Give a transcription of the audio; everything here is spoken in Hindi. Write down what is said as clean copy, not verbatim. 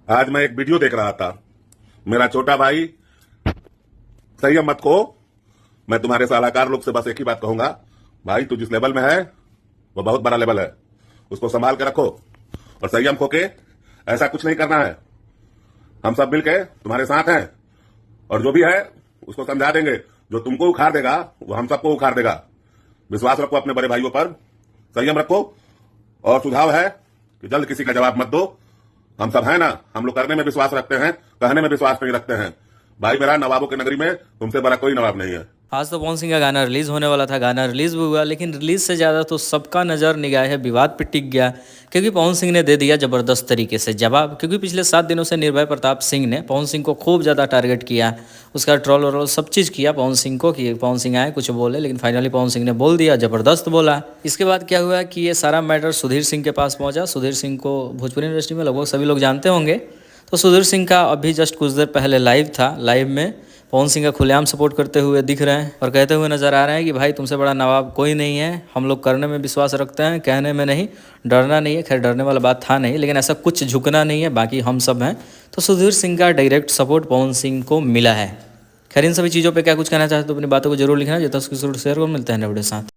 आज मैं एक वीडियो देख रहा था। मेरा छोटा भाई संयम मत खो। मैं तुम्हारे सलाहकार लोग से बस एक ही बात कहूंगा, भाई तू जिस लेवल में है वो बहुत बड़ा लेवल है, उसको संभाल के रखो और संयम खो के ऐसा कुछ नहीं करना है। हम सब मिलके तुम्हारे साथ हैं और जो भी है उसको समझा देंगे। जो तुमको उखाड़ देगा वो हम सबको उखाड़ देगा। विश्वास रखो अपने बड़े भाइयों पर, संयम रखो और सुझाव है कि जल्द किसी का जवाब मत दो। हम सब है ना, हम लोग करने में विश्वास रखते हैं, कहने में विश्वास नहीं रखते हैं। भाई मेरा, नवाबों की नगरी में तुमसे बड़ा कोई नवाब नहीं है। आज तो पवन सिंह का गाना रिलीज़ होने वाला था, गाना रिलीज़ भी हुआ, लेकिन रिलीज़ से ज़्यादा तो सबका नज़र निगाह है विवाद पे टिक गया, क्योंकि पवन सिंह ने दे दिया ज़बरदस्त तरीके से जवाब। क्योंकि पिछले 7 दिनों से निर्भय प्रताप सिंह ने पवन सिंह को खूब ज़्यादा टारगेट किया, उसका ट्रोल वोल सब चीज़ किया पवन सिंह को कि पवन सिंह आए कुछ बोले, लेकिन फाइनली पवन सिंह ने बोल दिया, ज़बरदस्त बोला। इसके बाद क्या हुआ कि ये सारा मैटर सुधीर सिंह के पास पहुँचा। सुधीर सिंह को भोजपुरी इंडस्ट्री में लगभग सभी लोग जानते होंगे। तो सुधीर सिंह का अभी जस्ट कुछ देर पहले लाइव था, लाइव में पवन सिंह का खुलेआम सपोर्ट करते हुए दिख रहे हैं और कहते हुए नज़र आ रहे हैं कि भाई तुमसे बड़ा नवाब कोई नहीं है, हम लोग करने में विश्वास रखते हैं, कहने में नहीं, डरना नहीं है। खैर डरने वाला बात था नहीं, लेकिन ऐसा कुछ झुकना नहीं है, बाकी हम सब हैं। तो सुधीर सिंह का डायरेक्ट सपोर्ट पवन सिंह को मिला है। खैर इन सभी चीज़ों पर क्या कुछ कहना चाहते हो अपनी बातों को जरूर लिखना। जो तस्वीर शेयर को मिलते हैं नए वीडियो के साथ।